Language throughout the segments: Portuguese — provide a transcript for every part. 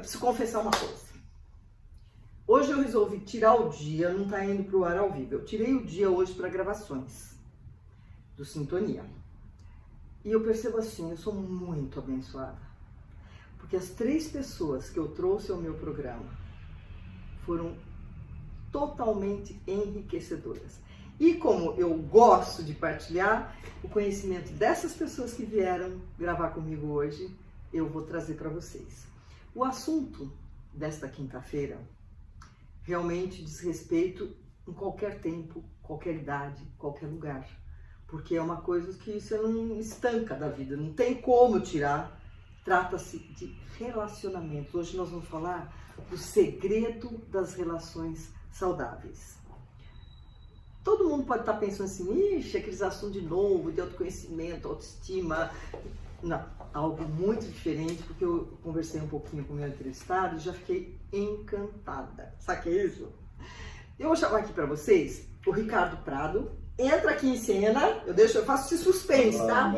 preciso confessar uma coisa. Hoje eu resolvi tirar o dia, não tá indo pro ar ao vivo. Eu tirei o dia hoje para gravações do Sintonia. E eu percebo assim, eu sou muito abençoada. Porque as 3 pessoas que eu trouxe ao meu programa foram totalmente enriquecedoras. E como eu gosto de partilhar o conhecimento dessas pessoas que vieram gravar comigo hoje, eu vou trazer para vocês. O assunto desta quinta-feira realmente diz respeito em qualquer tempo, qualquer idade, qualquer lugar. Porque é uma coisa que você não estanca da vida, não tem como tirar. Trata-se de relacionamentos. Hoje nós vamos falar do segredo das relações saudáveis. Todo mundo pode estar pensando assim, ixi, aqueles assuntos de novo, de autoconhecimento, autoestima. Não, algo muito diferente, porque eu conversei um pouquinho com o meu entrevistado e já fiquei encantada. Sabe o que é isso? Eu vou chamar aqui para vocês o Ricardo Prado. Entra aqui em cena, eu faço esse suspense, tá?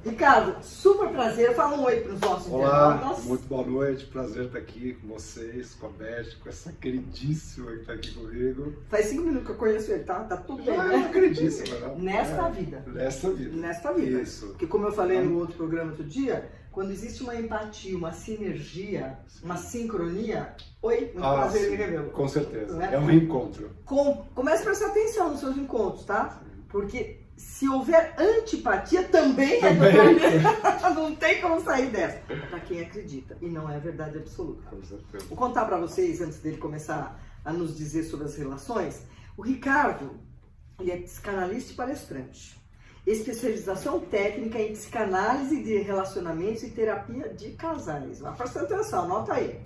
Ricardo, super prazer. Fala um oi para os nossos internautas. Olá, muito boa noite. Prazer estar aqui com vocês, com a Beth, com essa queridíssima que está aqui comigo. Faz 5 minutos que eu conheço ele, tá? Tá tudo bem, né? É queridíssima, né? Nesta vida. Nesta vida. Nesta vida. Isso. Porque como eu falei no outro programa outro dia, quando existe uma empatia, uma sinergia, uma sincronia, oi, muito prazer, me revelo. Com certeza. Né? É um reencontro. Comece a prestar atenção nos seus encontros, tá? Porque se houver antipatia, também é do não tem como sair dessa. Para quem acredita. E não é verdade absoluta. Com certeza. Vou contar para vocês, antes dele começar a nos dizer sobre as relações. O Ricardo, ele é psicanalista e palestrante. Especialização técnica em psicanálise de relacionamentos e terapia de casais. Mas presta atenção, anota aí.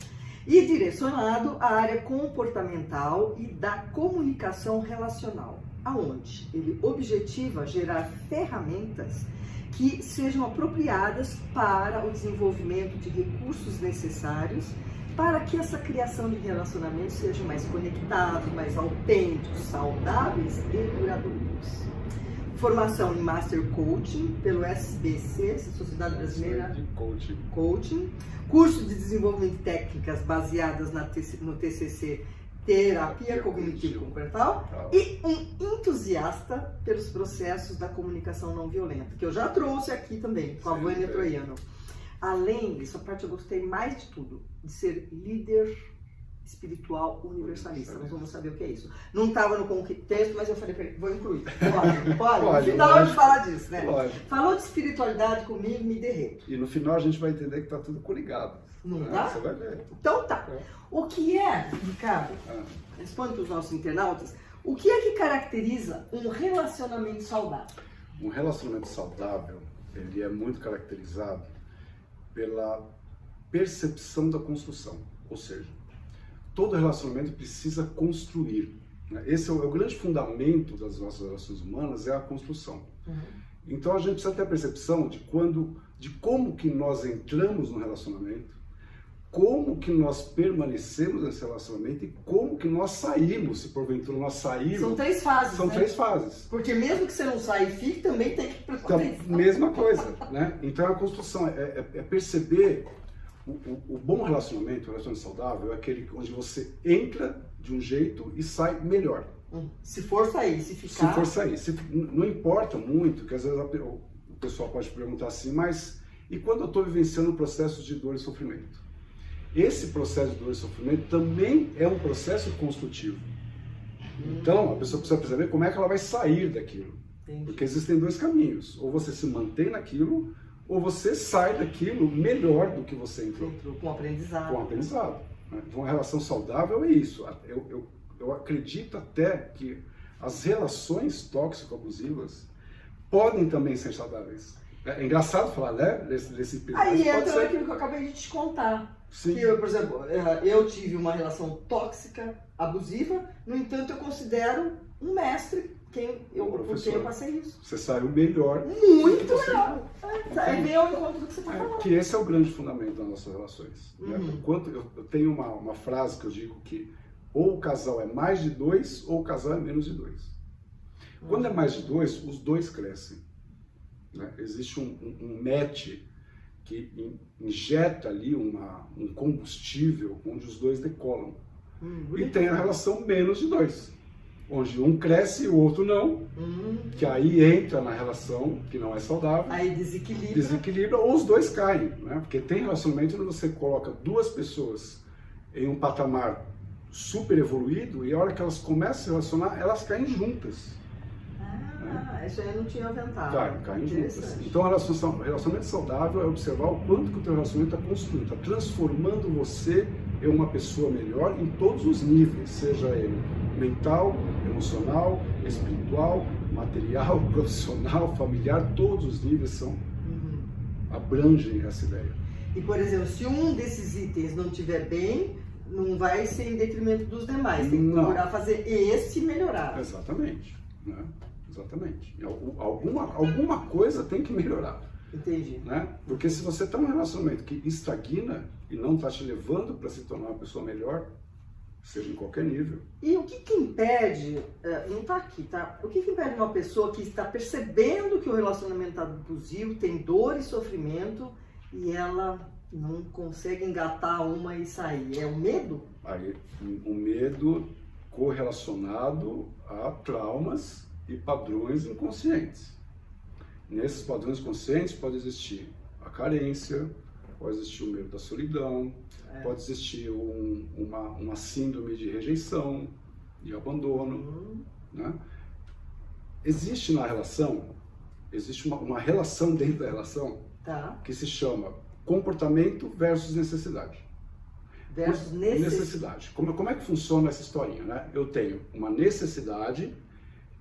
E direcionado à área comportamental e da comunicação relacional, aonde ele objetiva gerar ferramentas que sejam apropriadas para o desenvolvimento de recursos necessários para que essa criação de relacionamentos sejam mais conectados, mais autênticos, saudáveis e duradouros. Formação em Master Coaching pelo SBC, Sociedade Brasileira de Coaching. Curso de desenvolvimento de técnicas baseadas no TCC Terapia Cognitivo-Comportamental. E um entusiasta pelos processos da comunicação não violenta, que eu já trouxe aqui também, com a Vânia Troiano. Além disso, a parte eu gostei mais de tudo, de ser líder espiritual universalista. Nós vamos saber o que é isso. Não estava no contexto, mas eu falei para ele, vou incluir. Pode. No final de falar disso, né? Pode. Falou de espiritualidade comigo, me derreto. E no final a gente vai entender que está tudo coligado. Não tá? Você vai ver. Então tá. O que é, Ricardo, responde para os nossos internautas, o que é que caracteriza um relacionamento saudável? Um relacionamento saudável, ele é muito caracterizado pela percepção da construção. Ou seja, todo relacionamento precisa construir. Esse é o grande fundamento das nossas relações humanas, é a construção. Então a gente precisa ter a percepção de como que nós entramos no relacionamento, como que nós permanecemos nesse relacionamento e como que nós saímos, se porventura nós saímos. São 3 fases, São né? 3 fases. Porque mesmo que você não saia e fique, também tem que Então, mesma coisa, né? Então a construção é perceber o bom relacionamento, o relacionamento saudável, é aquele onde você entra de um jeito e sai melhor. Se for sair, se ficar... Se for sair. Não importa muito, que às vezes o pessoal pode perguntar assim, mas e quando eu estou vivenciando processos de dor e sofrimento? Esse processo de dor e sofrimento também é um processo construtivo. Então, a pessoa precisa perceber como é que ela vai sair daquilo. Entendi. Porque existem 2 caminhos. Ou você se mantém naquilo, ou você sai daquilo melhor do que você entrou. Com aprendizado. Com aprendizado. Então, a relação saudável é isso. Eu acredito até que as relações tóxico-abusivas podem também ser saudáveis. É engraçado falar, né? Desse Aí entra aquilo que eu acabei de te contar. Sim. Que eu, por exemplo, eu tive uma relação tóxica, abusiva, no entanto eu considero um mestre por quem eu passei isso. Você saiu melhor. Muito melhor. É bem ao encontro do que você está falando. Que esse é o grande fundamento das nossas relações. Né? Enquanto eu tenho uma frase que eu digo que ou o casal é mais de 2 ou o casal é menos de 2. Quando é mais de 2, os 2 crescem. Né? Existe um match que injeta ali um combustível onde os dois decolam. E tem a relação menos de 2, onde um cresce e o outro não, que aí entra na relação que não é saudável. Aí desequilibra ou os dois caem, né? Porque tem relacionamento onde você coloca duas pessoas em um patamar super evoluído e a hora que elas começam a se relacionar, elas caem juntas. Isso aí eu não tinha aventado. Caem juntas. Então, relacionamento saudável é observar o quanto que o teu relacionamento está construindo, está transformando você em uma pessoa melhor em todos os níveis, seja ele mental, emocional, espiritual, material, profissional, familiar, todos os níveis abrangem essa ideia. E, por exemplo, se um desses itens não estiver bem, não vai ser em detrimento dos demais, tem que procurar fazer esse melhorar. Exatamente, né? Exatamente. Alguma coisa tem que melhorar. Entendi. Né? Porque se você está num relacionamento que estagna e não está te levando para se tornar uma pessoa melhor, seja em qualquer nível. E o que impede, não está aqui, tá? O que impede uma pessoa que está percebendo que o relacionamento está abusivo, tem dor e sofrimento, e ela não consegue engatar uma e sair? É o medo? Aí, o medo correlacionado a traumas e padrões inconscientes. Nesses padrões conscientes pode existir a carência, pode existir o medo da solidão, pode existir uma síndrome de rejeição, de abandono. Né? Existe na relação, existe uma relação dentro da relação que se chama comportamento versus necessidade. Versus necessidade. Como é que funciona essa historinha? Né? Eu tenho uma necessidade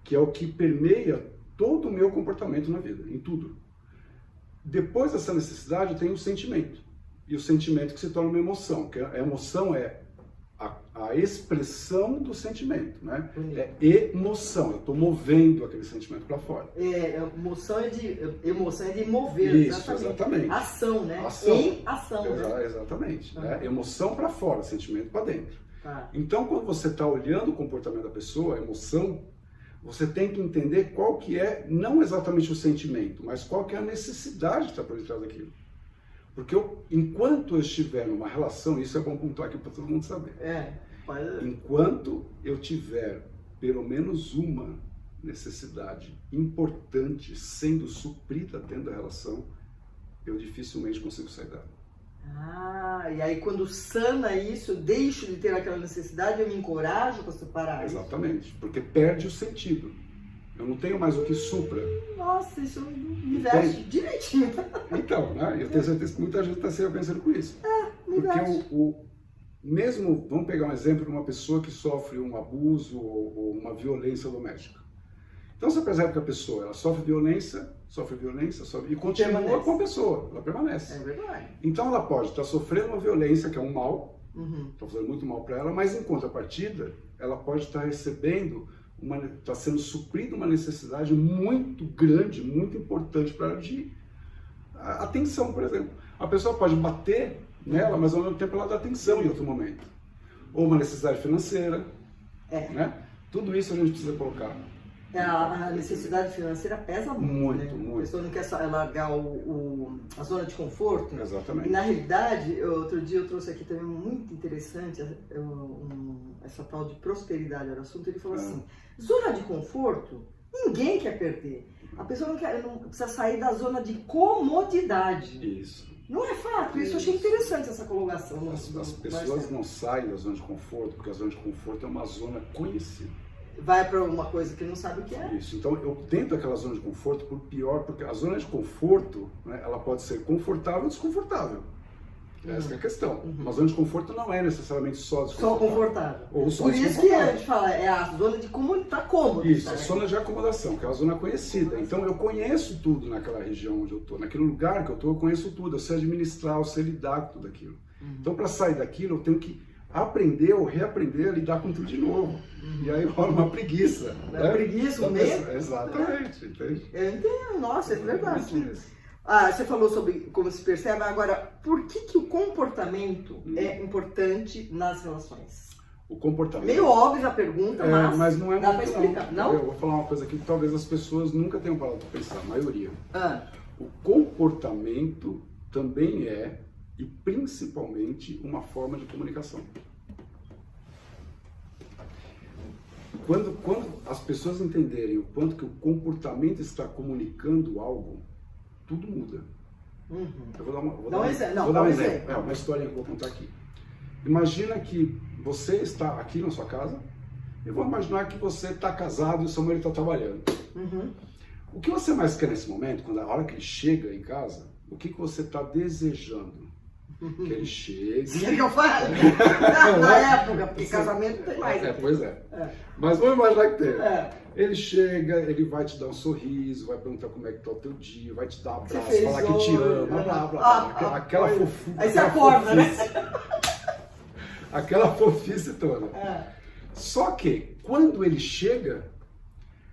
que é o que permeia todo o meu comportamento na vida, em tudo. Depois dessa necessidade, eu tenho um sentimento. E o sentimento que se torna uma emoção, que a emoção é a expressão do sentimento, né? É emoção, eu estou movendo aquele sentimento para fora. Emoção é de mover. Isso, exatamente. Ação, né? Ação. Em ação, né? Exatamente. Né? Emoção para fora, sentimento para dentro. Então, quando você está olhando o comportamento da pessoa, a emoção, você tem que entender qual que é, não exatamente o sentimento, mas qual que é a necessidade que está por detrás daquilo. Porque enquanto eu estiver numa relação, isso é bom pontuar aqui para todo mundo saber. Enquanto eu tiver pelo menos uma necessidade importante sendo suprida dentro da relação, eu dificilmente consigo sair dela. E aí quando sana isso, eu deixo de ter aquela necessidade, eu me encorajo para separar. Exatamente, porque perde o sentido. Eu não tenho mais o que supra. Nossa, isso me veste direitinho. Então, né? Eu tenho certeza que muita gente está se pensando com isso. Porque mesmo, vamos pegar um exemplo de uma pessoa que sofre um abuso ou uma violência doméstica. Então você percebe que a pessoa ela sofre violência e continua com a pessoa, ela permanece. É verdade. Então ela pode estar sofrendo uma violência, que é um mal, está fazendo muito mal para ela, mas em contrapartida, ela pode estar recebendo, está sendo suprida uma necessidade muito grande, muito importante para ela de atenção, por exemplo. A pessoa pode bater nela, mas ao mesmo tempo ela dá atenção em outro momento. Ou uma necessidade financeira. Né? Tudo isso a gente precisa colocar. A necessidade financeira pesa muito, né? Muito. A pessoa não quer largar a zona de conforto. Exatamente. E na realidade, outro dia eu trouxe aqui também muito interessante, essa tal de prosperidade era o assunto. Ele falou assim, zona de conforto, ninguém quer perder. A pessoa não precisa sair da zona de comodidade. Isso. Não é fato, isso eu achei interessante essa colocação. As pessoas não saem da zona de conforto, porque a zona de conforto é uma zona conhecida. Vai para uma coisa que não sabe o que é. Isso, então eu tento aquela zona de conforto por pior, porque a zona de conforto, né, ela pode ser confortável ou desconfortável. Essa é a questão. Uma zona de conforto não é necessariamente só desconfortável. Só confortável. Ou só por isso que a gente fala, é a zona de tá cômodo. Isso, a zona de acomodação, que é a zona conhecida. Então eu conheço tudo naquela região onde eu estou, naquele lugar que eu estou, eu conheço tudo, eu sei administrar, eu sei lidar com tudo aquilo. Então para sair daquilo eu tenho que aprender ou reaprender a lidar com tudo de novo. E aí rola uma preguiça. Né? Preguiça, o medo? Exatamente, entende? Eu entendo, nossa, é verdade. Você falou sobre como se percebe, agora, por que o comportamento é importante nas relações? O comportamento... Meio óbvio a pergunta, mas não é dá muito para explicar, não? Eu vou falar uma coisa aqui que talvez as pessoas nunca tenham parado para pensar, a maioria. O comportamento também é, e principalmente, uma forma de comunicação. Quando as pessoas entenderem o quanto que o comportamento está comunicando algo, tudo muda. Uhum. Eu vou dar um exemplo. exemplo. É uma história que eu vou contar aqui. Imagina que você está aqui na sua casa, e vou imaginar que você está casado e o seu marido está trabalhando. Uhum. O que você mais quer nesse momento, quando a hora que ele chega em casa, o que você está desejando? Que ele chegue. Sim, que eu falo. Na época, porque casamento não tem mais. Pois é. Mas vamos imaginar que tem. É. Ele chega, ele vai te dar um sorriso, vai perguntar como é que tá o teu dia, vai te dar um abraço, fez falar que te hoje? ama, blá, blá, blá. Aquela fofura. Aí você acorda, né? Aquela fofice toda. É. Só que, quando ele chega,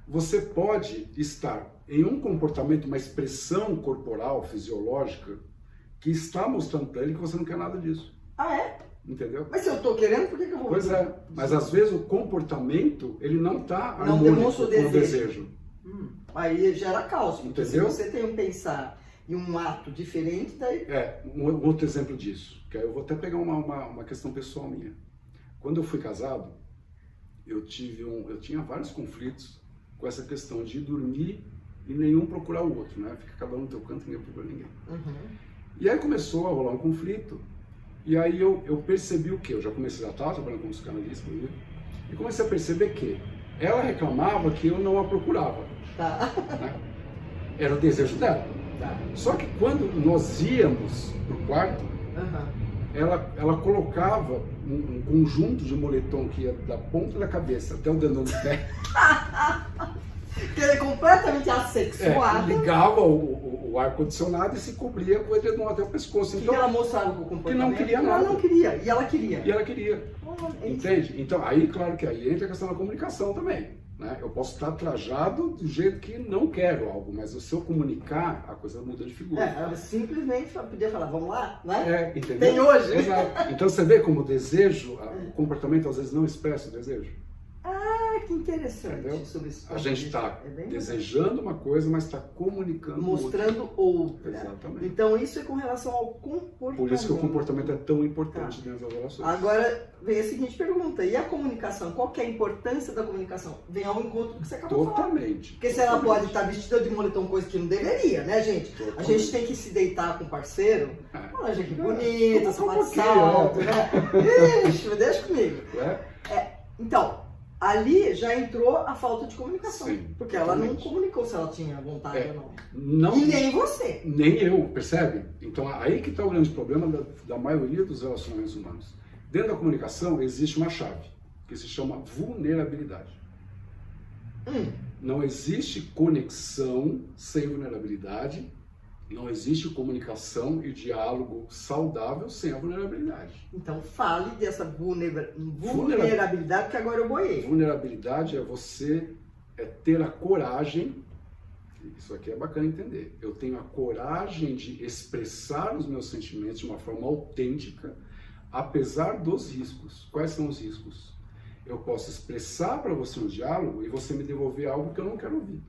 você pode estar em um comportamento, uma expressão corporal, fisiológica, que está mostrando para ele que você não quer nada disso. Ah, é? Entendeu? Mas se eu tô querendo, por que eu vou? Pois é, mas às vezes o comportamento, ele não está Não demonstra o desejo. Aí gera caos. Porque Entendeu? se você tem um pensar e um ato diferente, daí... Um outro exemplo disso, que aí eu vou até pegar uma questão pessoal minha. Quando eu fui casado, eu tinha vários conflitos com essa questão de dormir e nenhum procurar o outro, né? Fica cada um no teu canto e ninguém procura ninguém. Uhum. E aí começou a rolar um conflito, e aí eu percebi o quê? Eu já comecei a estar trabalhando como psicanalista, e comecei a perceber que ela reclamava que eu não a procurava. Tá. Né? Era o desejo dela. Tá. Só que quando nós íamos pro quarto, ela colocava um conjunto de moletom que ia da ponta da cabeça até o dedão do pé. Que ele é completamente assexuado. Ligava o ar-condicionado e se cobria com o edredom até o pescoço. Então, ela mostrava com o comportamento? Que não queria nada. Ela não queria, e ela queria. E ela queria. Entende? Então, aí, claro que aí entra a questão da comunicação também. Né? Eu posso estar trajado do jeito que não quero algo, mas se eu comunicar, a coisa muda de figura. Ela simplesmente podia falar, vamos lá, né? Entendeu? Tem hoje. Exato. Então você vê como o desejo, o comportamento às vezes não expressa o desejo. Que interessante. Entendeu? Sobre isso. A gente está desejando uma coisa, mas está comunicando mostrando outra. Exatamente. Então isso é com relação ao comportamento. Por isso que o comportamento é tão importante dentro das relações. Agora vem a seguinte pergunta, e a comunicação? Qual que é a importância da comunicação? Vem ao encontro do que você acabou de falar. Totalmente. Porque se ela pode estar vestida de moletom, coisa que não deveria, né, gente? Totalmente. A gente tem que se deitar com o parceiro. Olha, que bonita, sapato de pouquinho, salto, né? Ixi, deixa comigo. Então, ali já entrou a falta de comunicação. Sim, porque ela não comunicou se ela tinha vontade ou não. E nem você. Nem eu, percebe? Então aí que está o grande problema da maioria dos relacionamentos humanos. Dentro da comunicação existe uma chave, que se chama vulnerabilidade. Não existe conexão sem vulnerabilidade. Não existe comunicação e diálogo saudável sem a vulnerabilidade. Então fale dessa vulnerabilidade, que agora eu boiei. Vulnerabilidade é você ter a coragem, isso aqui é bacana entender, eu tenho a coragem de expressar os meus sentimentos de uma forma autêntica, apesar dos riscos. Quais são os riscos? Eu posso expressar para você um diálogo e você me devolver algo que eu não quero ouvir.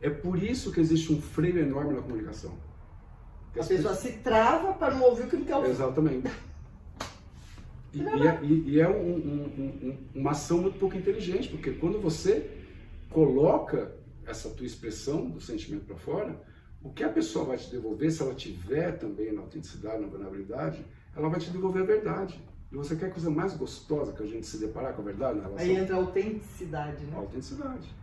É por isso que existe um freio enorme na comunicação. A pessoa se trava para não ouvir o que não quer ouvir. Exatamente. E é uma ação muito pouco inteligente, porque quando você coloca essa tua expressão do sentimento para fora, o que a pessoa vai te devolver, se ela tiver também na autenticidade, na vulnerabilidade, ela vai te devolver a verdade. E você quer a coisa mais gostosa que a gente se deparar com a verdade na relação? Aí entra a autenticidade, né? A autenticidade.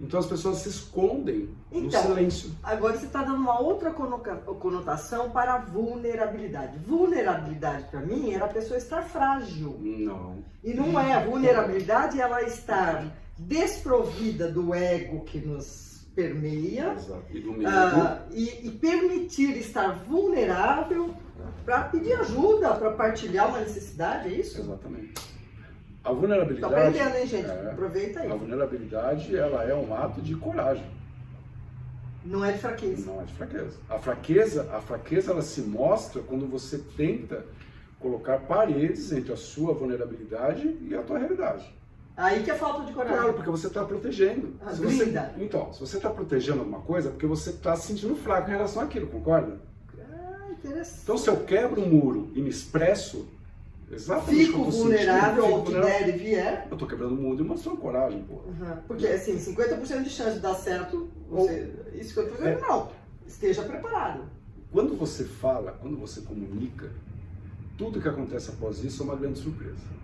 Então as pessoas se escondem no silêncio. Agora você está dando uma outra conotação para a vulnerabilidade. Vulnerabilidade para mim era a pessoa estar frágil. Não. E não é. A vulnerabilidade é ela estar desprovida do ego que nos permeia. Exato. E do medo. E permitir estar vulnerável para pedir ajuda, para partilhar uma necessidade, é isso? Exatamente. A vulnerabilidade... Tá aprendendo, hein, gente? Aproveita aí. A vulnerabilidade, ela é um ato de coragem. Não é de fraqueza. Não é de fraqueza. A fraqueza ela se mostra quando você tenta colocar paredes entre a sua vulnerabilidade e a tua realidade. Aí que é falta de coragem. Claro, porque você está protegendo. Se você está protegendo alguma coisa, é porque você está se sentindo fraco em relação àquilo, concorda? interessante. Então, se eu quebro um muro e me expresso, exatamente Fico o que eu tô vulnerável sentindo, ao que der e vier. eu tô quebrando o mundo e mostrando coragem, pô. Porque, assim, 50% de chance de dar certo, isso que eu tô dizendo, não. Esteja preparado. Quando você fala, quando você comunica, tudo que acontece após isso é uma grande surpresa.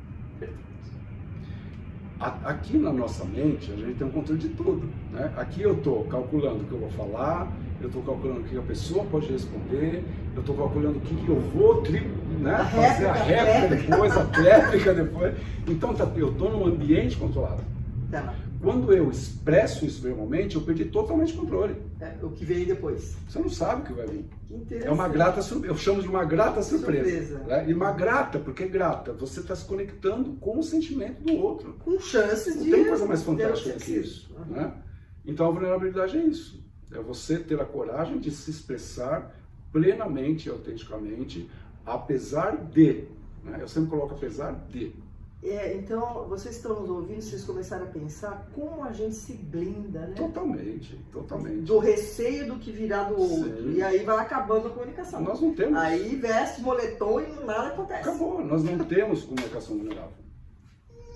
Aqui na nossa mente, a gente tem um controle de tudo, né? Aqui eu estou calculando o que eu vou falar, eu estou calculando o que a pessoa pode responder, eu estou calculando o que eu vou fazer a réplica depois, a réplica depois. Então, eu estou num ambiente controlado. Tá. Quando eu expresso isso verbalmente, eu perdi totalmente o controle. O que vem depois. Você não sabe o que vai vir. Interessante. É uma grata surpresa. Eu chamo de uma grata surpresa. Né? E uma grata, porque é grata. Você está se conectando com o sentimento do outro. Com chances de... Não tem coisa mais fantástica do que isso. Né? Então a vulnerabilidade é isso. É você ter a coragem de se expressar plenamente e autenticamente, apesar de. Né? Eu sempre coloco apesar de. Então, vocês estão nos ouvindo, vocês começaram a pensar como a gente se blinda, né? Totalmente, totalmente. Do receio do que virá do outro. Sim. E aí vai acabando a comunicação. Nós não temos. Aí veste moletom e nada acontece. Acabou, nós não temos comunicação vulnerável.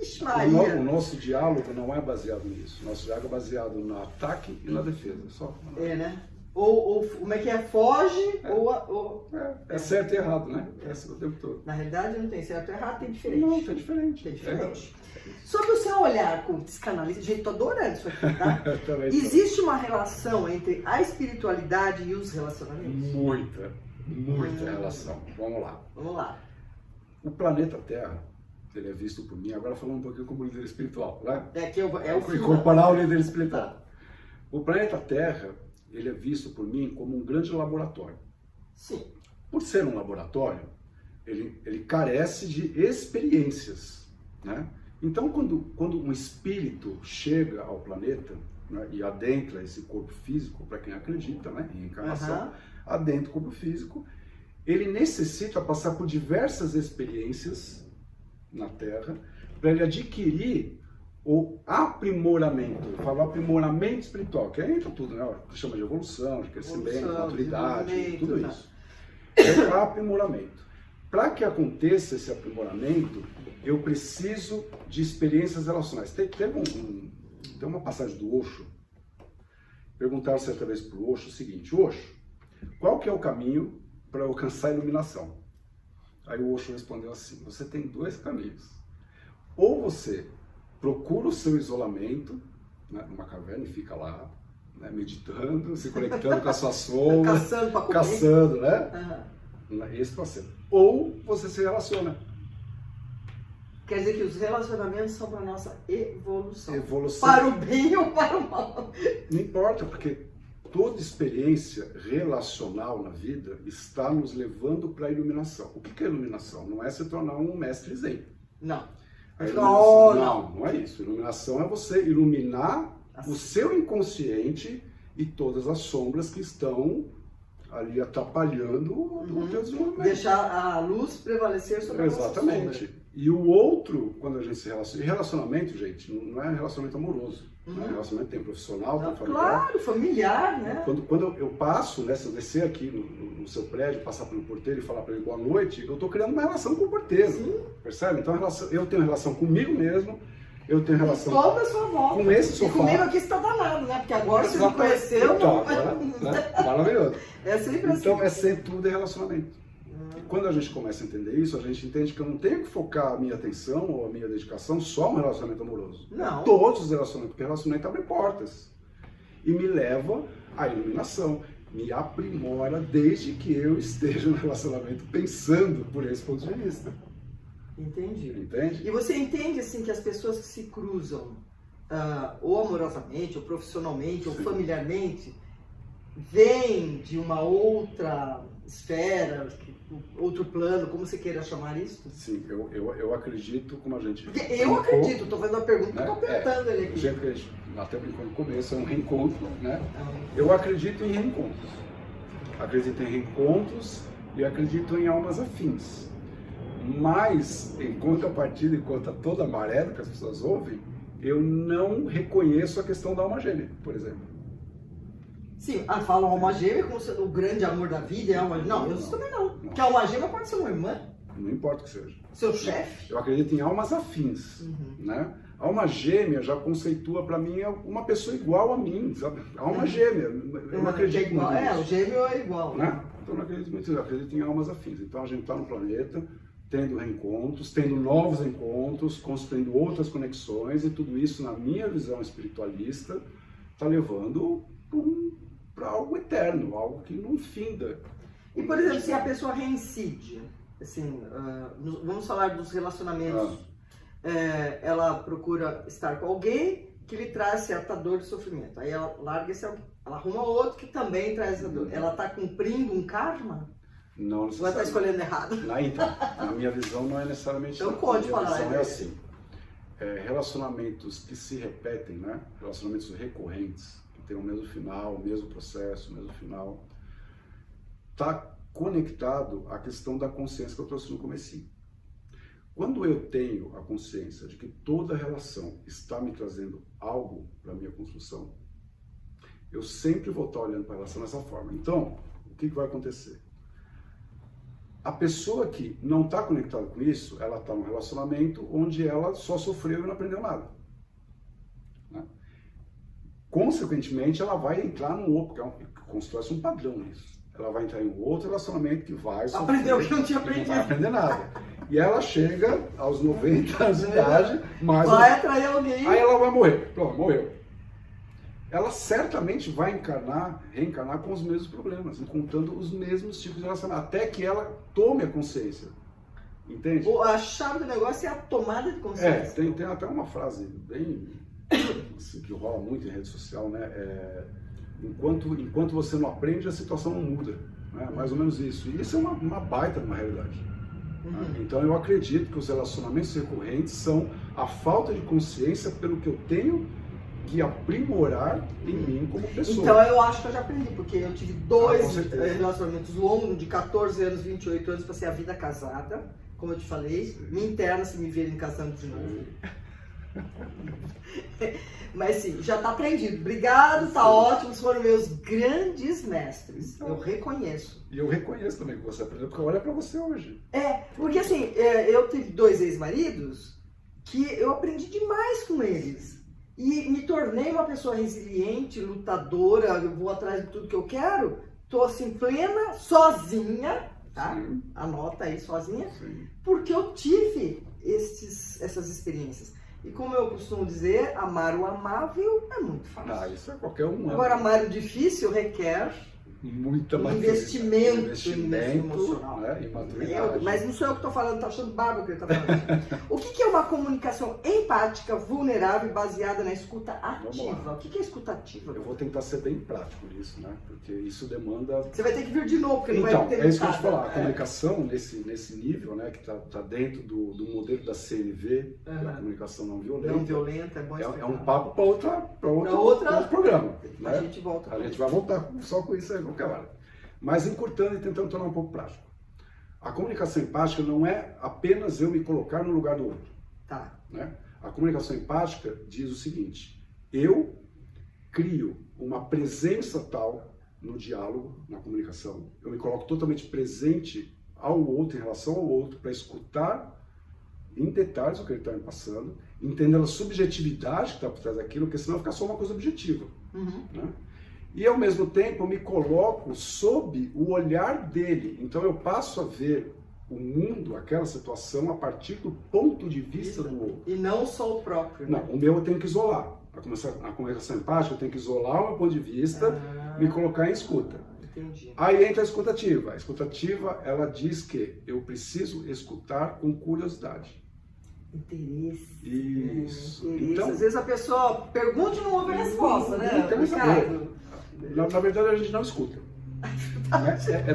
Ixi, Maria. O nosso diálogo não é baseado nisso. Nosso diálogo é baseado no ataque e na defesa. Só. Né? Ou como é que é? Foge ou... É certo e errado, né? É o tempo todo. Na realidade não tem certo e errado, tem diferente. Não, tem diferente. Tem diferente. Sobre o seu olhar como psicanalista, gente, tô adorando isso aqui, tá? Existe uma relação entre a espiritualidade e os relacionamentos? Muita relação. Vamos lá. O planeta Terra, ele é visto por mim, agora falando um pouquinho como líder espiritual, né? Incorporar o líder espiritual. O planeta Terra, ele é visto por mim como um grande laboratório. Sim. Por ser um laboratório, ele carece de experiências, né? Então, quando um espírito chega ao planeta, né, e adentra esse corpo físico, para quem acredita, né, em encarnação, adentra o corpo físico, ele necessita passar por diversas experiências na Terra para ele adquirir o aprimoramento. Eu falo aprimoramento espiritual, que entra tudo, né? Que chama de evolução, de crescimento, maturidade, tudo isso. É o aprimoramento. Para que aconteça esse aprimoramento, eu preciso de experiências relacionais. Tem uma passagem do Osho. Perguntaram certa vez para o Osho o seguinte: Osho, qual que é o caminho para alcançar a iluminação? Aí o Osho respondeu assim: você tem dois caminhos. Ou você procura o seu isolamento, né, numa caverna e fica lá, né, meditando, se conectando com a sua sombra, caçando, né? Esse processo. Ou você se relaciona. Quer dizer que os relacionamentos são para a nossa evolução. Para o bem ou para o mal. Não importa, porque toda experiência relacional na vida está nos levando para a iluminação. O que é iluminação? Não é se tornar um mestre zen. Não. Não é isso. Iluminação é você iluminar o seu inconsciente e todas as sombras que estão ali atrapalhando o teu desenvolvimento. Deixar a luz prevalecer sobre a nossa sombra. Exatamente. E o outro, quando a gente se relaciona... E relacionamento, gente, não é relacionamento amoroso. Não é relacionamento, tem profissional, tem familiar. Claro, familiar, né? Quando eu passo, né, se eu descer aqui no seu prédio, passar pelo porteiro e falar para ele boa noite, eu estou criando uma relação com o porteiro. Sim. Percebe? Então eu tenho relação comigo mesmo, eu tenho relação toda a sua volta. Com esse sofá. E comigo aqui está danado, né? Porque agora você me conheceu... Então, agora, né? Maravilhoso. É sempre assim. Então, sempre tudo é relacionamento. E quando a gente começa a entender isso, a gente entende que eu não tenho que focar a minha atenção ou a minha dedicação só no relacionamento amoroso. Não. Todos os relacionamentos, porque relacionamento abre portas. E me leva à iluminação. Me aprimora desde que eu esteja no relacionamento pensando por esse ponto de vista. Entendi. Entende? E você entende, assim, que as pessoas que se cruzam, ou amorosamente, ou profissionalmente, ou familiarmente, vêm de uma outra esfera, outro plano, como você queira chamar isso? Sim, eu acredito como a gente... Porque eu acredito, estou fazendo uma pergunta, né? Estou perguntando ele aqui. Do jeito que a gente até brincou no começo, é um reencontro, né? Eu acredito em reencontros. Acredito em reencontros e acredito em almas afins. Mas, em contrapartida, enquanto a toda a maré que as pessoas ouvem, eu não reconheço a questão da alma gêmea, por exemplo. Sim, falam alma gêmea como sendo o grande amor da vida, é alma... Não, eu também não. Porque alma gêmea pode ser uma irmã. Não importa o que seja. Seu chefe. Eu acredito em almas afins, né? Alma gêmea já conceitua para mim uma pessoa igual a mim, sabe? Alma gêmea, eu não acredito muito nisso. O gêmeo é igual. Né? Então eu não acredito muito nisso, eu acredito em almas afins. Então a gente está no planeta, tendo reencontros, tendo novos encontros, construindo outras conexões, e tudo isso, na minha visão espiritualista, está levando para algo eterno, algo que não finda. E, por exemplo, se a pessoa reincide, assim, vamos falar dos relacionamentos, ela procura estar com alguém que lhe traz certa dor e sofrimento, aí ela larga esse alguém, ela arruma outro que também traz essa dor, ela está cumprindo um karma? Não necessariamente. Ou ela está escolhendo errado? Então, na minha visão não é necessariamente. Então pode falar. A visão é assim, relacionamentos que se repetem, né? Relacionamentos recorrentes, que têm o mesmo final, o mesmo processo, o mesmo final, está conectado à questão da consciência que eu trouxe no comecinho. Quando eu tenho a consciência de que toda relação está me trazendo algo para a minha construção, eu sempre vou estar olhando para a relação dessa forma. Então, o que vai acontecer? A pessoa que não está conectada com isso, ela está num relacionamento onde ela só sofreu e não aprendeu nada. Né? Consequentemente, ela vai entrar num outro, porque constrói-se um padrão nisso. Ela vai entrar em um outro relacionamento que vai sofrer, aprendeu que não tinha aprendido. Não vai aprender nada. E ela chega aos 90 anos de idade, mas vai atrair alguém. Aí ela vai morrer. Pronto, morreu. Ela certamente vai reencarnar com os mesmos problemas, encontrando os mesmos tipos de relacionamento, até que ela tome a consciência. Entende? A chave do negócio é a tomada de consciência. Tem até uma frase bem assim, que rola muito em rede social, né? Enquanto você não aprende, a situação não muda. Né? Mais ou menos isso. E isso é uma baita de uma realidade. Né? Então eu acredito que os relacionamentos recorrentes são a falta de consciência pelo que eu tenho que aprimorar em mim como pessoa. Então eu acho que eu já aprendi, porque eu tive 2 relacionamentos longos, de 14 anos, 28 anos, passei a vida casada, como eu te falei, me interna se me verem casando de novo. Mas sim, já está aprendido. Obrigado, tá ótimo, foram meus grandes mestres, eu reconheço. E eu reconheço também que você aprendeu, porque olha para você hoje. Porque assim, eu tive 2 ex-maridos que eu aprendi demais com eles. E me tornei uma pessoa resiliente, lutadora, eu vou atrás de tudo que eu quero, tô assim plena, sozinha, tá? Sim. Anota aí, sozinha, sim. Porque eu tive essas experiências. E como eu costumo dizer, amar o amável é muito fácil. Isso é qualquer um. Agora, amar o difícil requer muita investimento emocional. Né? E maturidade. Mas não sou eu que estou falando, tá achando bárbaro que ele está falando. O que é uma comunicação empática, vulnerável e baseada na escuta ativa? O que é escuta ativa? Eu vou tentar ser bem prático nisso, né? Porque isso demanda... Você vai ter que vir de novo, porque não vai ter... Então, é isso que eu te falar. A comunicação nesse nível, né? Que está dentro do modelo da CNV, que é a comunicação não violenta. Não violenta, é bom explicar. É um papo para outro programa. A gente volta. A gente vai voltar só com isso aí. Mas encurtando e tentando tornar um pouco prático. A comunicação empática não é apenas eu me colocar no lugar do outro. Tá. Né? A comunicação empática diz o seguinte: eu crio uma presença tal no diálogo, na comunicação, eu me coloco totalmente presente ao outro, em relação ao outro, para escutar em detalhes o que ele está me passando, entendendo a subjetividade que está por trás daquilo, porque senão fica só uma coisa objetiva. Né? E ao mesmo tempo eu me coloco sob o olhar dele. Então eu passo a ver o mundo, aquela situação, a partir do ponto de vista do outro. E não só o próprio. Né? Não, o meu eu tenho que isolar. A comunicação empática eu tenho que isolar o meu ponto de vista, me colocar em escuta. Entendi. Aí entra a escutativa. A escutativa, ela diz que eu preciso escutar com curiosidade. Interesse. Isso. Interesse. Então, às vezes a pessoa pergunta e não ouve a resposta, né? Na verdade, a gente não escuta.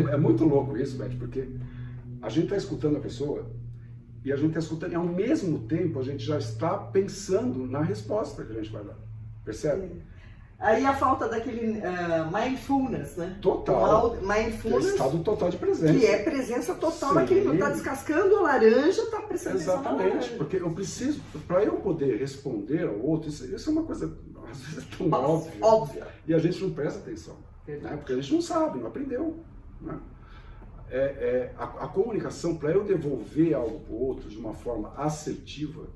É muito louco isso, Beth, porque a gente está escutando a pessoa e a gente está escutando e ao mesmo tempo a gente já está pensando na resposta que a gente vai dar. Percebe? Aí a falta daquele mindfulness, né? Total. Mindfulness. É estado total de presença. Que é presença total naquele. Está descascando a laranja, está prestando atenção na laranja. Exatamente, porque eu preciso, para eu poder responder ao outro, isso é uma coisa, às vezes, é tão óbvia. E a gente não presta atenção. Verdade. Porque a gente não sabe, não aprendeu. Né? A comunicação, para eu devolver algo para o outro de uma forma assertiva,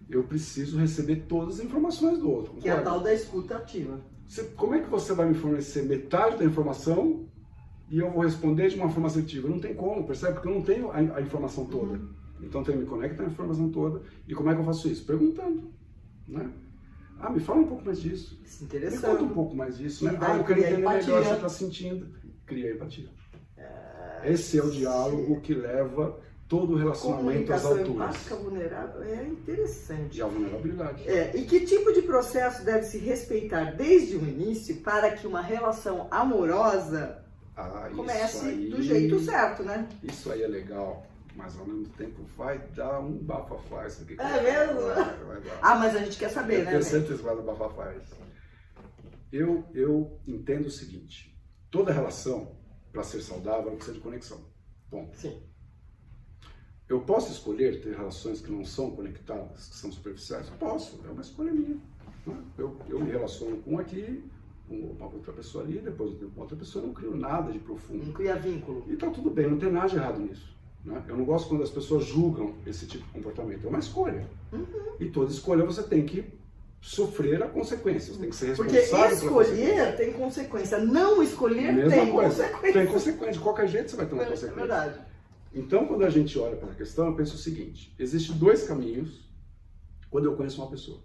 eu preciso receber todas as informações do outro. Que é a tal da escuta ativa. Como é que você vai me fornecer metade da informação e eu vou responder de uma forma assertiva? Não tem como, percebe? Porque eu não tenho a informação toda. Então eu tenho que me conectar a informação toda. E como é que eu faço isso? Perguntando. Né? Me fala um pouco mais disso. Isso é interessante. Me conta um pouco mais disso. Né? Eu quero entender melhor o que empatia. você está sentindo. Cria empatia. Esse é o diálogo que leva todo o relacionamento às alturas. Empática vulnerável é interessante. E a vulnerabilidade. E que tipo de processo deve se respeitar desde o início para que uma relação amorosa comece do jeito certo, né? Isso aí é legal, mas ao mesmo tempo vai dar um bafafá isso aqui. É mesmo? Vai dar. Mas a gente quer saber, né? Eu certeza que vai dar bafafá isso. Eu entendo o seguinte, toda relação, para ser saudável, ela precisa de conexão. Bom. Sim. Eu posso escolher ter relações que não são conectadas, que são superficiais? Eu posso, é uma escolha minha. Né? Eu me relaciono com um aqui, com uma outra pessoa ali, depois eu tenho com outra pessoa, eu não crio nada de profundo. Não cria vínculo. E tá tudo bem, não tem nada de errado nisso. Né? Eu não gosto quando as pessoas julgam esse tipo de comportamento, é uma escolha. E toda escolha você tem que sofrer a consequência, você tem que ser responsável. Porque escolher tem consequência, não escolher tem consequência. Tem consequência, de qualquer jeito você vai ter uma consequência. É verdade. Então, quando a gente olha para a questão, eu penso o seguinte, existem dois caminhos quando eu conheço uma pessoa.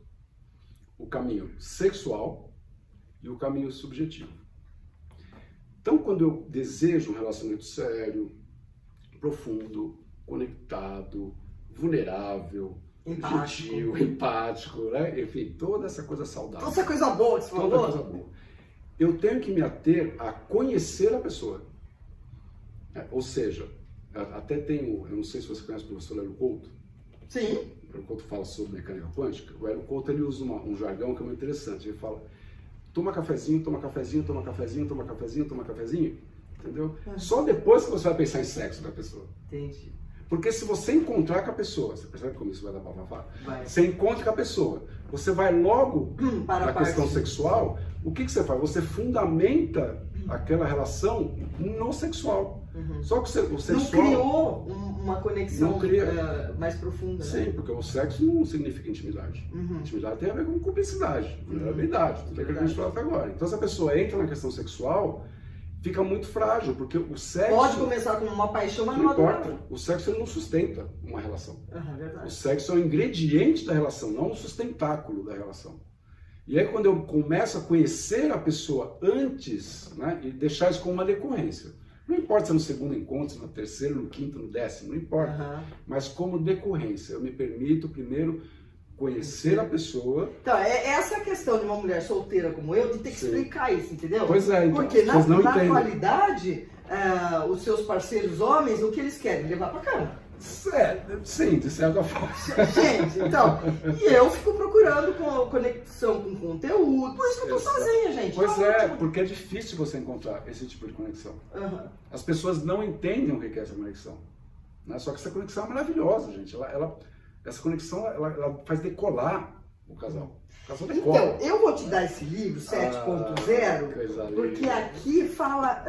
O caminho sexual e o caminho subjetivo. Então, quando eu desejo um relacionamento sério, profundo, conectado, vulnerável, gentil, empático, né? Enfim, toda essa coisa saudável. Toda essa coisa boa que você falou. Toda coisa boa. Eu tenho que me ater a conhecer a pessoa. Ou seja, até tem, eu não sei se você conhece o professor Hélio Couto. Sim. O Hélio Couto fala sobre mecânica quântica. O Hélio Couto ele usa um jargão que é muito interessante. Ele fala, toma cafezinho, toma cafezinho, toma cafezinho, toma cafezinho, toma cafezinho. Entendeu? Só depois que você vai pensar em sexo da pessoa. Entendi. Porque se você encontrar com a pessoa, você percebe como isso vai dar bafafá? Você encontra com a pessoa, você vai logo para a questão sexual, o que você faz? Você fundamenta aquela relação no sexual. Só que o sexual... Não criou uma conexão mais profunda, né? Sim, porque o sexo não significa intimidade. Intimidade tem a ver com cumplicidade, vulnerabilidade, tudo aquilo que a gente fala até agora. Então se a pessoa entra na questão sexual, fica muito frágil, porque o sexo... Pode começar com uma paixão, mas não importa. O sexo ele não sustenta uma relação. O sexo é o ingrediente da relação, não o sustentáculo da relação. E aí quando eu começo a conhecer a pessoa antes, né, e deixar isso como uma decorrência. Não importa se é no segundo encontro, se é no terceiro, no quinto, no décimo, não importa. Mas como decorrência, eu me permito primeiro conhecer a pessoa. Então, essa é a questão de uma mulher solteira como eu, de ter que explicar isso, entendeu? Pois é, então, porque na atualidade, os seus parceiros homens, o que eles querem? Levar pra cama. Sim, de certa forma. Gente, então, e eu fico procurando conexão com conteúdo, por isso que eu tô sozinha, gente. Pois porque é difícil você encontrar esse tipo de conexão. As pessoas não entendem o que é essa conexão. Né? Só que essa conexão é maravilhosa, gente. Essa conexão, ela faz decolar o casal. O casal decola. Então, eu vou te dar esse livro, 7.0, porque aqui fala,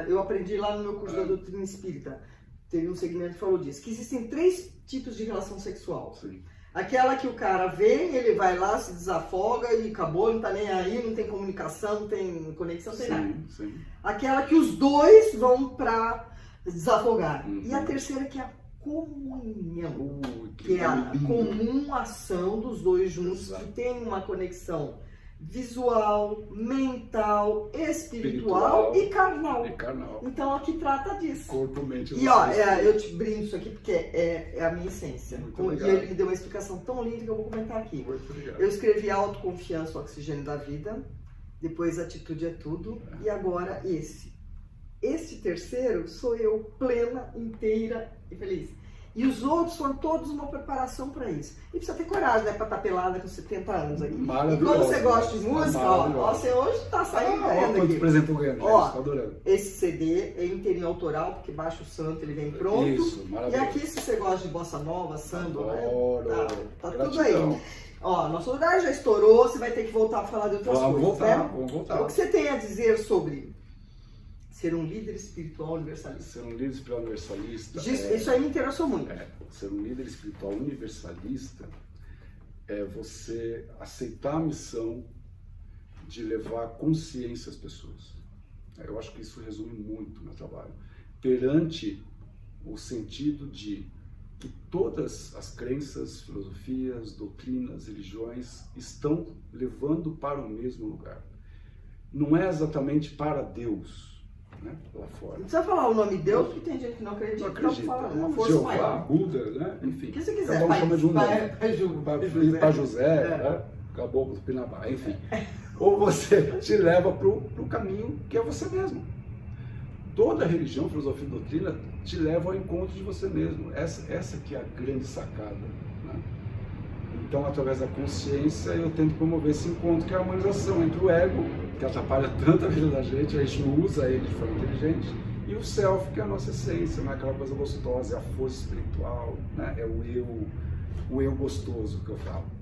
eu aprendi lá no meu curso da doutrina espírita, teve um segmento que falou disso, que existem 3 tipos de relação sexual. Sim. Aquela que o cara vem, ele vai lá, se desafoga e acabou, não tá nem aí, não tem comunicação, não tem conexão, não tem nada. Sim. Aquela que os dois vão pra desafogar. E a terceira que é a comunhão, que é a comum ação dos dois juntos, que tem uma conexão visual, mental, espiritual e carnal. Então aqui trata disso. Corpo, mente, e ó, eu te brindo isso aqui porque é a minha essência. E ele me deu uma explicação tão linda que eu vou comentar aqui. Eu escrevi Autoconfiança, o Oxigênio da Vida, depois Atitude é Tudo, e agora esse. Este terceiro sou eu, plena, inteira e feliz. E os outros foram todos uma preparação para isso. E precisa ter coragem, né? Pra estar pelada com 70 anos aqui. Maravilhoso. E quando você gosta de música, ó, você hoje tá saindo ganhando aqui. Ó, tô adorando. Esse CD é inteirinho autoral, porque baixa o santo, ele vem pronto. Isso, maravilhoso. E aqui, se você gosta de bossa nova, samba, adoro. Tá tudo aí. Ó, nosso horário já estourou, você vai ter que voltar a falar de outras Vamos coisas, voltar, né? vamos voltar. O que você tem a dizer sobre ser um líder espiritual universalista? Ser um líder espiritual universalista... Isso aí me interessou muito. Ser um líder espiritual universalista é você aceitar a missão de levar consciência às pessoas. Eu acho que isso resume muito o meu trabalho. Perante o sentido de que todas as crenças, filosofias, doutrinas, religiões estão levando para o mesmo lugar. Não é exatamente para Deus, né, lá fora. Não precisa falar o nome de Deus, porque tem gente que não acredita. Não acredita. Então fala uma força Jeová, maior. Buda, né? Enfim. O que você quiser. Cada um chama de um nome. Pai José, né? Caboclo do Pinabá, enfim. Ou você te leva para o caminho que é você mesmo. Toda religião, filosofia e doutrina te leva ao encontro de você mesmo. Essa que é a grande sacada, né? Então, através da consciência, eu tento promover esse encontro, que é a harmonização entre o ego, que atrapalha tanto a vida da gente, a gente não usa ele de forma inteligente, e o self, que é a nossa essência, né? Aquela coisa gostosa, é a força espiritual, né? É o eu gostoso que eu falo.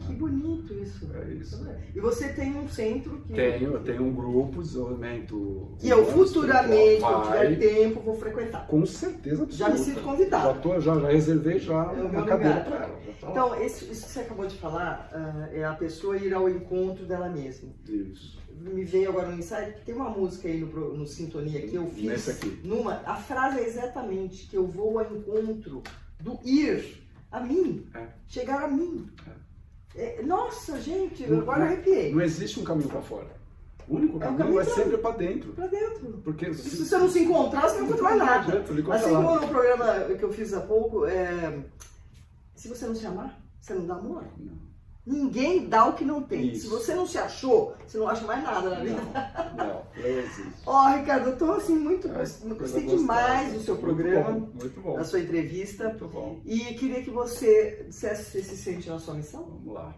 Que bonito isso. É isso. E você tem um centro que... Eu tenho um grupo de desenvolvimento... Que eu futuramente, quando tiver tempo, vou frequentar. Com certeza absoluta. Já me sinto convidado. Já reservei uma cadeira para ela. Então, isso que você acabou de falar, é a pessoa ir ao encontro dela mesma. Isso. Me veio agora no insight que tem uma música aí no Sintonia que eu fiz. Nesse aqui. A frase é exatamente que eu vou ao encontro do ir a mim, chegar a mim. Nossa, gente, agora arrepiei. Não existe um caminho para fora. O único caminho é sempre para dentro. Para dentro. Porque se você não se encontrar, você não encontra mais nada. Assim como no programa que eu fiz há pouco, se você não se amar, você não dá amor. Não. Ninguém dá o que não tem. Isso. Se você não se achou, você não acha mais nada na vida. Não existe. Ricardo, eu tô assim gostei demais do seu programa, muito bom. da sua entrevista. Muito bom. E queria que você dissesse se você se sente na sua missão. Vamos lá.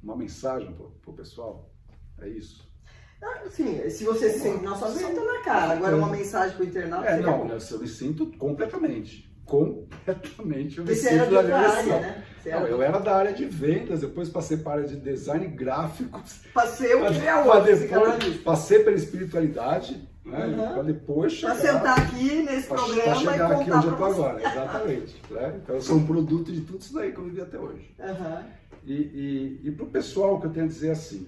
Uma mensagem para o pessoal, é isso? Sim, se você se sente na sua missão, tá na cara. Agora uma mensagem para o internauta. Eu me sinto completamente eu me Você sinto era na de minha área, missão. né? Eu era da área de vendas, depois passei para a área de design gráfico. Passei o que é hoje, passei pela espiritualidade, né? Para depois chegar... Para sentar aqui nesse programa para chegar e aqui onde eu estou agora, exatamente. Né? Então eu sou um produto de tudo isso daí que eu vivi até hoje. E para o pessoal, que eu tenho a dizer assim,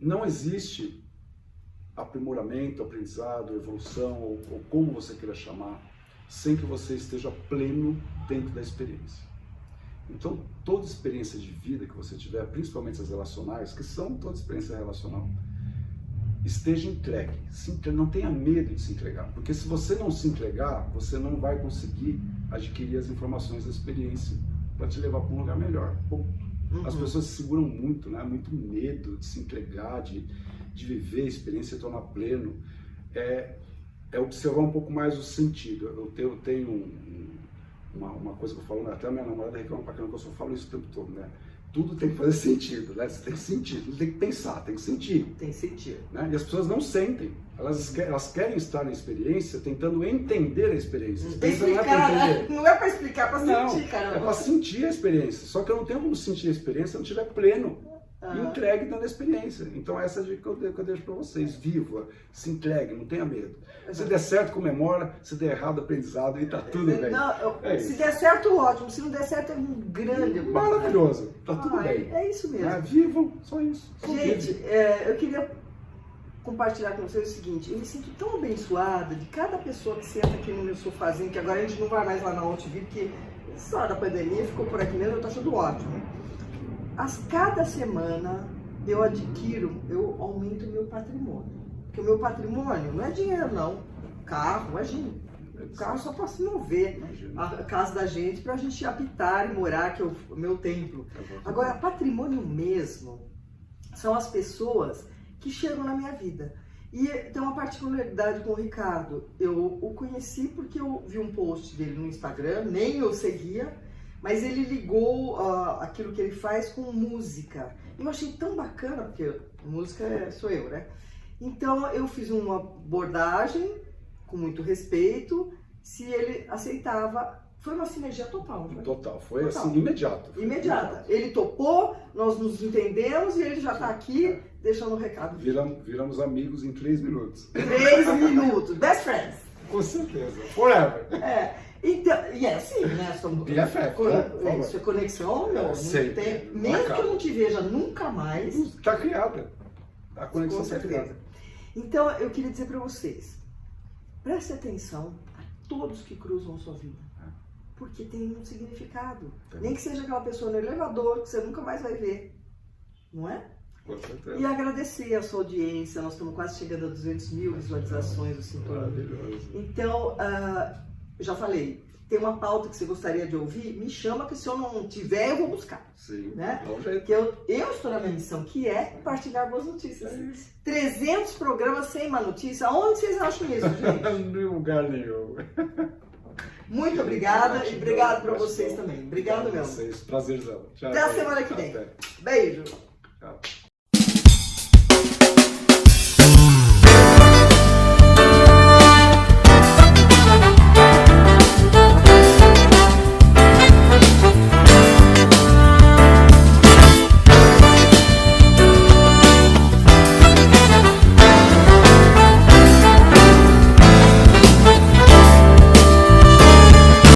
não existe aprimoramento, aprendizado, evolução, ou como você queira chamar, sem que você esteja pleno dentro da experiência. Então, toda experiência de vida que você tiver, principalmente as relacionais, que são toda experiência relacional, esteja entregue. Não tenha medo de se entregar, porque se você não se entregar, você não vai conseguir adquirir as informações da experiência para te levar para um lugar melhor. As pessoas se seguram muito, né? Muito medo de se entregar, de viver a experiência e tornar pleno. É observar um pouco mais o sentido. Eu tenho uma coisa que eu falo, até a minha namorada reclama pra caramba que eu só falo isso o tempo todo, né? Tudo tem que fazer sentido, né? Você tem que sentir, tudo tem que pensar, tem que sentir. Tem que sentir. Né? E as pessoas não sentem. Elas querem estar na experiência tentando entender a experiência. Não é para explicar, é para sentir, cara. É para sentir a experiência. Só que eu não tenho como sentir a experiência se eu não estiver pleno. Entregue dentro da experiência. Então essa é a dica que eu deixo para vocês. Viva, se entregue, não tenha medo. Se der certo, comemora. Se der errado, aprendizado, e tá tudo bem. Se der certo, ótimo. Se não der certo, é um grande... Maravilhoso. Tá tudo bem. É isso mesmo. Vivam, só isso. Gente, eu queria compartilhar com vocês o seguinte. Eu me sinto tão abençoada de cada pessoa que senta aqui no meu sofazinho, que agora a gente não vai mais lá na OutView, porque essa hora da pandemia ficou por aqui mesmo, eu tô achando ótimo. Cada semana eu aumento o meu patrimônio. Porque o meu patrimônio não é dinheiro, não. Carro, imagina. O carro só para se mover. A casa da gente, para a gente habitar e morar, que é o meu templo. Agora, patrimônio mesmo são as pessoas que chegam na minha vida. E tem uma particularidade com o Ricardo. Eu o conheci porque eu vi um post dele no Instagram, nem eu seguia, mas ele ligou aquilo que ele faz com música. Eu achei tão bacana, porque música sou eu, né? Então eu fiz uma abordagem com muito respeito, se ele aceitava Foi uma sinergia total, não foi? Total, foi Total. assim, imediato. Imediata. Ele topou, nós nos entendemos e ele já está aqui deixando o recado. Viramos amigos em 3 minutos. 3 minutos. Best friends. Com certeza. Forever. Então, e é assim, né? Somos, BFF, né? isso é conexão, meu. Não Sempre. tem, mesmo que eu não te veja nunca mais. Está criada. A conexão Com está certeza. criada. Então, eu queria dizer para vocês, preste atenção a todos que cruzam a sua vida, porque tem um significado. Nem que seja aquela pessoa no elevador que você nunca mais vai ver, não é? Com certeza. E agradecer a sua audiência, nós estamos quase chegando a 200 mil visualizações do Sintonia. Maravilhoso. Então, já falei, tem uma pauta que você gostaria de ouvir, me chama que se eu não tiver, eu vou buscar. Sim, Né? dá um jeito. Que eu estou na minha missão, que é compartilhar boas notícias. É isso. 300 programas sem má notícia. Onde vocês acham isso, gente? Em lugar nenhum. Muito obrigada e obrigado para vocês também. Obrigado mesmo. Vocês. Prazerzão. Tchau. Até a semana que vem. Até. Beijo. Tchau.